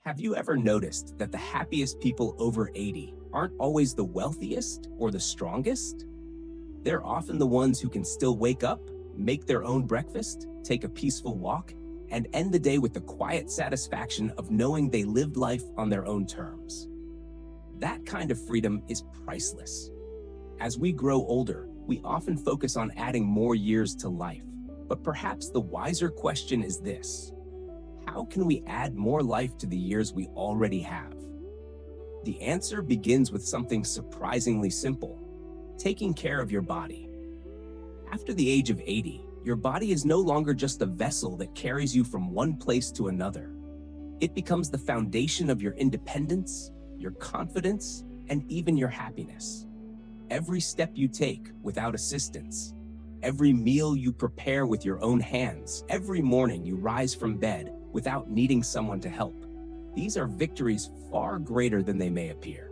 Have you ever noticed that the happiest people over 80 aren't always the wealthiest or the strongest? They're often the ones who can still wake up, make their own breakfast, take a peaceful walk, and end the day with the quiet satisfaction of knowing they lived life on their own terms. That kind of freedom is priceless. As we grow older, we often focus on adding more years to life. But perhaps the wiser question is this: how can we add more life to the years we already have? The answer begins with something surprisingly simple: taking care of your body. After the age of 80, your body is no longer just a vessel that carries you from one place to another. It becomes the foundation of your independence, your confidence, and even your happiness. Every step you take without assistance, every meal you prepare with your own hands, every morning you rise from bed without needing someone to help, these are victories far greater than they may appear.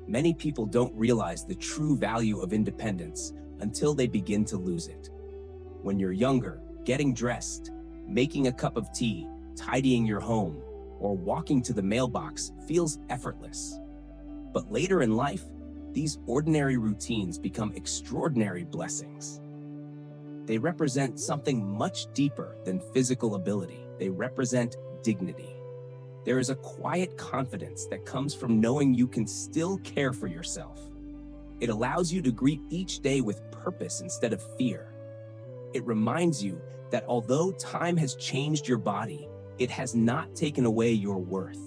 Many people don't realize the true value of independence until they begin to lose it. When you're younger, getting dressed, making a cup of tea, tidying your home, or walking to the mailbox feels effortless. But later in life, these ordinary routines become extraordinary blessings. They represent something much deeper than physical ability. They represent dignity. There is a quiet confidence that comes from knowing you can still care for yourself. It allows you to greet each day with purpose instead of fear. It reminds you that although time has changed your body, it has not taken away your worth.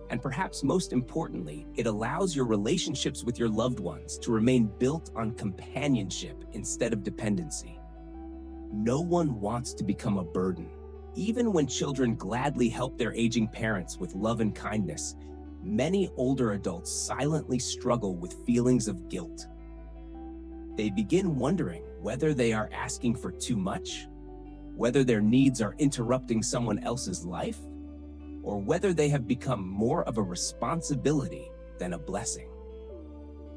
And perhaps most importantly, it allows your relationships with your loved ones to remain built on companionship instead of dependency. No one wants to become a burden. Even when children gladly help their aging parents with love and kindness, many older adults silently struggle with feelings of guilt. They begin wondering whether they are asking for too much, whether their needs are interrupting someone else's life, or whether they have become more of a responsibility than a blessing.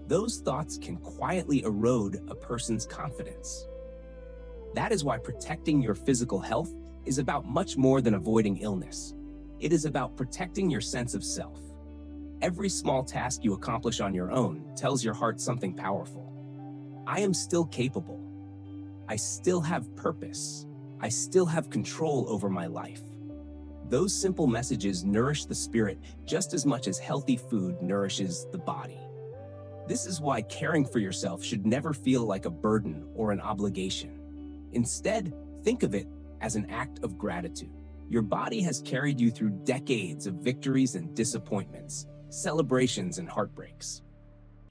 Those thoughts can quietly erode a person's confidence. That is why protecting your physical health is about much more than avoiding illness. It is about protecting your sense of self. Every small task you accomplish on your own tells your heart something powerful. I am still capable. I still have purpose. I still have control over my life. Those simple messages nourish the spirit just as much as healthy food nourishes the body. This is why caring for yourself should never feel like a burden or an obligation. Instead, think of it as an act of gratitude. Your body has carried you through decades of victories and disappointments, celebrations and heartbreaks.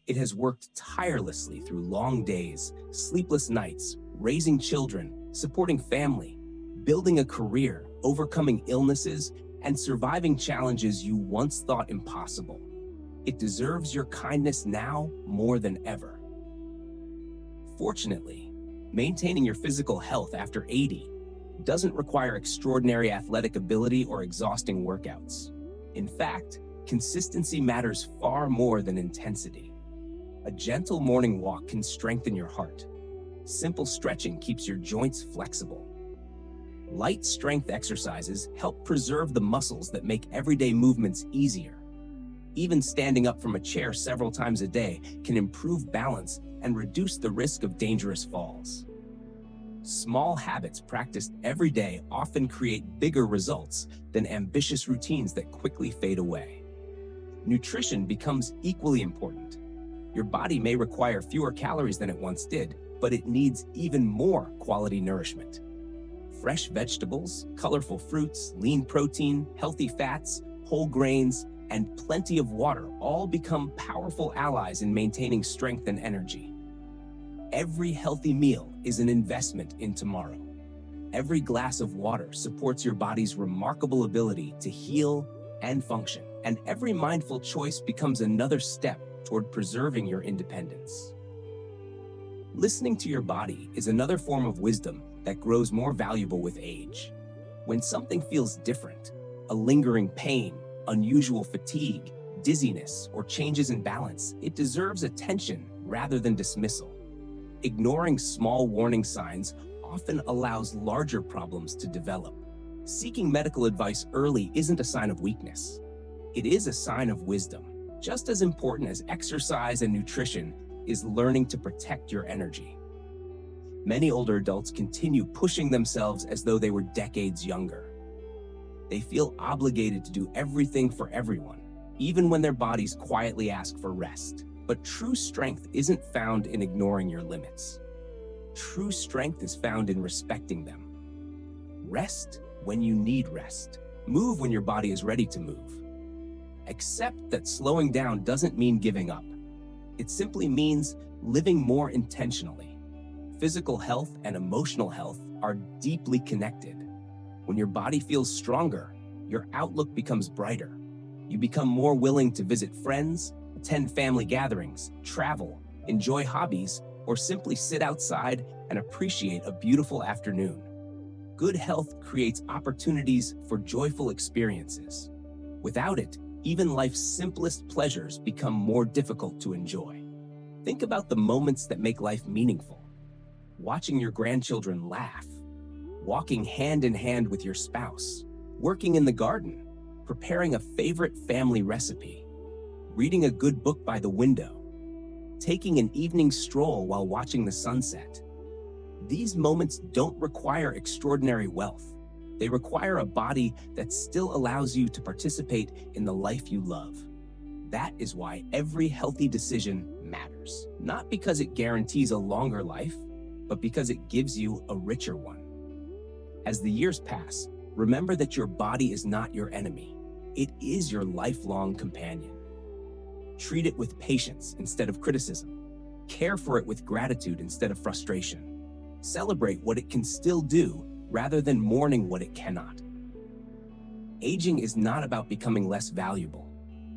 It has worked tirelessly through long days, sleepless nights, raising children, supporting family, building a career, overcoming illnesses, and surviving challenges you once thought impossible. It deserves your kindness now more than ever. Fortunately, maintaining your physical health after 80 doesn't require extraordinary athletic ability or exhausting workouts. In fact, consistency matters far more than intensity. A gentle morning walk can strengthen your heart. Simple stretching keeps your joints flexible. Light strength exercises help preserve the muscles that make everyday movements easier. Even standing up from a chair several times a day can improve balance and reduce the risk of dangerous falls. Small habits practiced every day often create bigger results than ambitious routines that quickly fade away. Nutrition becomes equally important. Your body may require fewer calories than it once did, but it needs even more quality nourishment. Fresh vegetables, colorful fruits, lean protein, healthy fats, whole grains, and plenty of water all become powerful allies in maintaining strength and energy. Every healthy meal is an investment in tomorrow. Every glass of water supports your body's remarkable ability to heal and function, and every mindful choice becomes another step toward preserving your independence. Listening to your body is another form of wisdom that grows more valuable with age. When something feels different, a lingering pain, unusual fatigue, dizziness, or changes in balance, it deserves attention rather than dismissal. Ignoring small warning signs often allows larger problems to develop. Seeking medical advice early isn't a sign of weakness. It is a sign of wisdom. Just as important as exercise and nutrition is learning to protect your energy. Many older adults continue pushing themselves as though they were decades younger. They feel obligated to do everything for everyone, even when their bodies quietly ask for rest. But true strength isn't found in ignoring your limits. True strength is found in respecting them. Rest when you need rest. Move when your body is ready to move. Accept that slowing down doesn't mean giving up. It simply means living more intentionally. Physical health and emotional health are deeply connected. When your body feels stronger, your outlook becomes brighter. You become more willing to visit friends, attend family gatherings, travel, enjoy hobbies, or simply sit outside and appreciate a beautiful afternoon. Good health creates opportunities for joyful experiences. Without it, even life's simplest pleasures become more difficult to enjoy. Think about the moments that make life meaningful. Watching your grandchildren laugh, walking hand in hand with your spouse, working in the garden, preparing a favorite family recipe, reading a good book by the window, taking an evening stroll while watching the sunset. These moments don't require extraordinary wealth. They require a body that still allows you to participate in the life you love. That is why every healthy decision matters. Not because it guarantees a longer life, but because it gives you a richer one. As the years pass, remember that your body is not your enemy. It is your lifelong companion. Treat it with patience instead of criticism. Care for it with gratitude instead of frustration. Celebrate what it can still do rather than mourning what it cannot. Aging is not about becoming less valuable.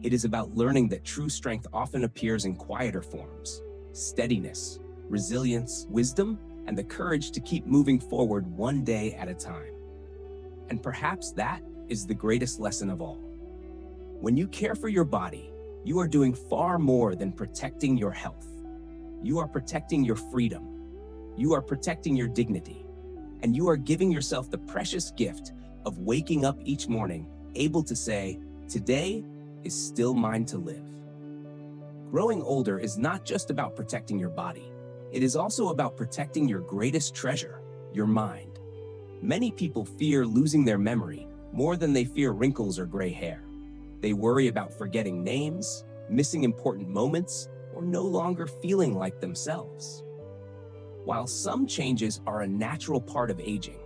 It is about learning that true strength often appears in quieter forms: steadiness, resilience, wisdom, and the courage to keep moving forward one day at a time. And perhaps that is the greatest lesson of all. When you care for your body, you are doing far more than protecting your health. You are protecting your freedom. You are protecting your dignity. And you are giving yourself the precious gift of waking up each morning able to say, "Today is still mine to live." Growing older is not just about protecting your body. It is also about protecting your greatest treasure, your mind. Many people fear losing their memory more than they fear wrinkles or gray hair. They worry about forgetting names, missing important moments, or no longer feeling like themselves. While some changes are a natural part of aging,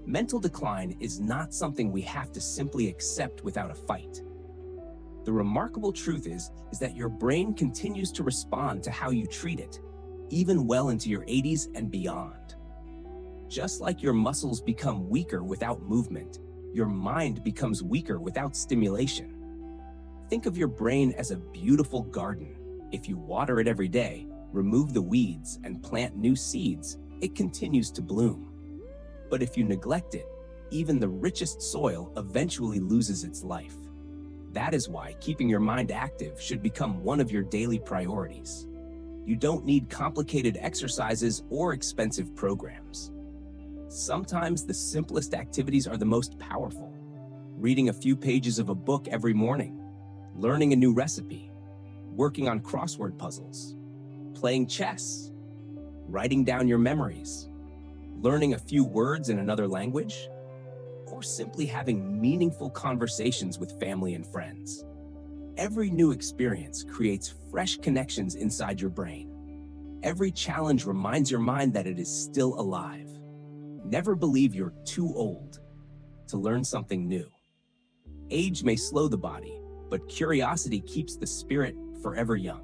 mental decline is not something we have to simply accept without a fight. The remarkable truth is that your brain continues to respond to how you treat it, even well into your 80s and beyond. Just like your muscles become weaker without movement, your mind becomes weaker without stimulation. Think of your brain as a beautiful garden. If you water it every day, remove the weeds, and plant new seeds, it continues to bloom. But if you neglect it, even the richest soil eventually loses its life. That is why keeping your mind active should become one of your daily priorities. You don't need complicated exercises or expensive programs. Sometimes the simplest activities are the most powerful. Reading a few pages of a book every morning, learning a new recipe, working on crossword puzzles, playing chess, writing down your memories, learning a few words in another language, or simply having meaningful conversations with family and friends. Every new experience creates fresh connections inside your brain. Every challenge reminds your mind that it is still alive. Never believe you're too old to learn something new. Age may slow the body, but curiosity keeps the spirit forever young.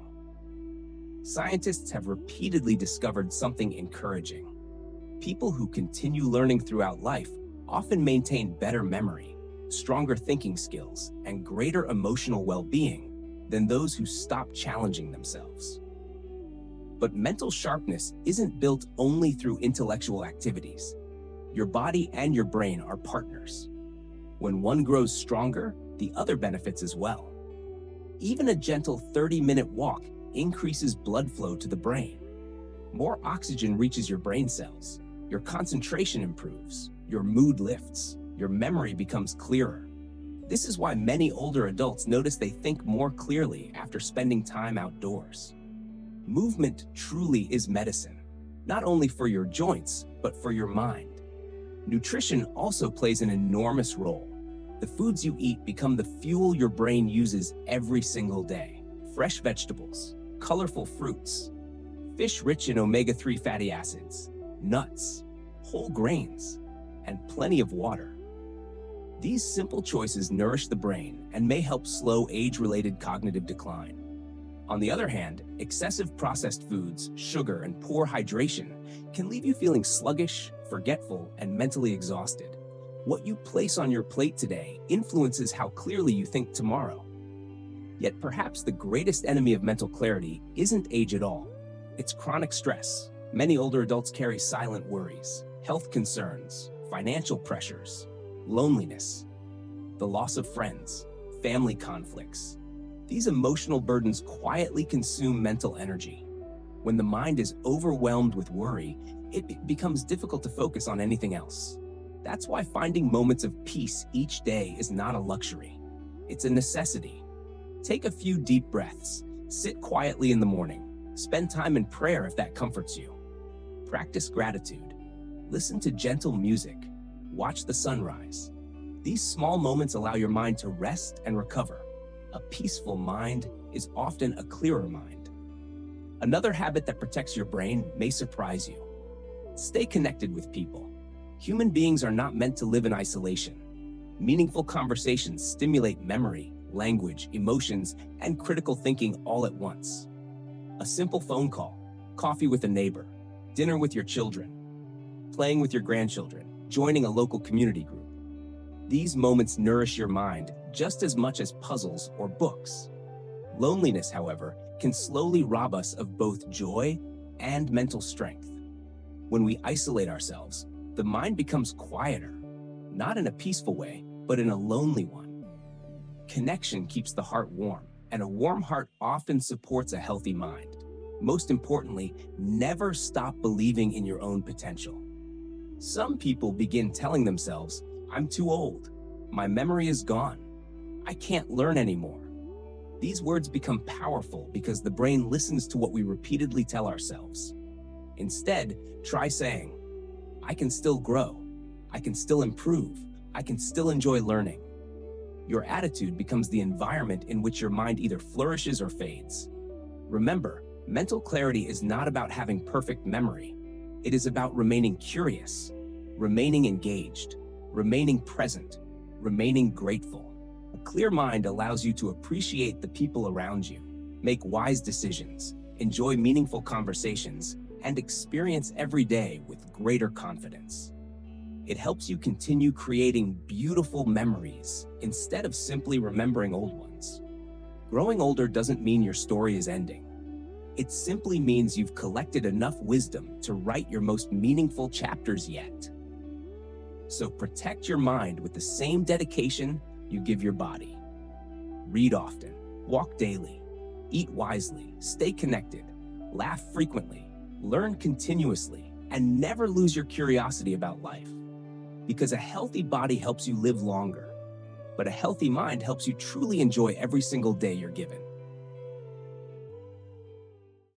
Scientists have repeatedly discovered something encouraging. People who continue learning throughout life often maintain better memory, stronger thinking skills, and greater emotional well-being than those who stop challenging themselves. But mental sharpness isn't built only through intellectual activities. Your body and your brain are partners. When one grows stronger, the other benefits as well. Even a gentle 30-minute walk increases blood flow to the brain. More oxygen reaches your brain cells. Your concentration improves. Your mood lifts. Your memory becomes clearer. This is why many older adults notice they think more clearly after spending time outdoors. Movement truly is medicine, not only for your joints, but for your mind. Nutrition also plays an enormous role. The foods you eat become the fuel your brain uses every single day. Fresh vegetables, colorful fruits, fish rich in omega-3 fatty acids, nuts, whole grains, and plenty of water. These simple choices nourish the brain and may help slow age-related cognitive decline. On the other hand, excessive processed foods, sugar, and poor hydration can leave you feeling sluggish, forgetful, and mentally exhausted. What you place on your plate today influences how clearly you think tomorrow. Yet perhaps the greatest enemy of mental clarity isn't age at all. It's chronic stress. Many older adults carry silent worries, health concerns, financial pressures, loneliness, the loss of friends, family conflicts. These emotional burdens quietly consume mental energy. When the mind is overwhelmed with worry, it becomes difficult to focus on anything else. That's why finding moments of peace each day is not a luxury. It's a necessity. Take a few deep breaths, sit quietly in the morning, spend time in prayer if that comforts you. Practice gratitude, listen to gentle music, watch the sunrise. These small moments allow your mind to rest and recover. A peaceful mind is often a clearer mind. Another habit that protects your brain may surprise you. Stay connected with people. Human beings are not meant to live in isolation. Meaningful conversations stimulate memory, language, emotions, and critical thinking all at once. A simple phone call, coffee with a neighbor, dinner with your children, playing with your grandchildren, joining a local community group. These moments nourish your mind just as much as puzzles or books. Loneliness, however, can slowly rob us of both joy and mental strength. When we isolate ourselves, the mind becomes quieter, not in a peaceful way, but in a lonely one. Connection keeps the heart warm, and a warm heart often supports a healthy mind. Most importantly, never stop believing in your own potential. Some people begin telling themselves, "I'm too old. My memory is gone. I can't learn anymore." These words become powerful because the brain listens to what we repeatedly tell ourselves. Instead, try saying, "I can still grow. I can still improve. I can still enjoy learning." Your attitude becomes the environment in which your mind either flourishes or fades. Remember, mental clarity is not about having perfect memory. It is about remaining curious, remaining engaged, remaining present, remaining grateful. A clear mind allows you to appreciate the people around you, make wise decisions, enjoy meaningful conversations, and experience every day with greater confidence. It helps you continue creating beautiful memories instead of simply remembering old ones. Growing older doesn't mean your story is ending. It simply means you've collected enough wisdom to write your most meaningful chapters yet. So protect your mind with the same dedication you give your body. Read often, walk daily, eat wisely, stay connected, laugh frequently, learn continuously, and never lose your curiosity about life. Because a healthy body helps you live longer, but a healthy mind helps you truly enjoy every single day you're given.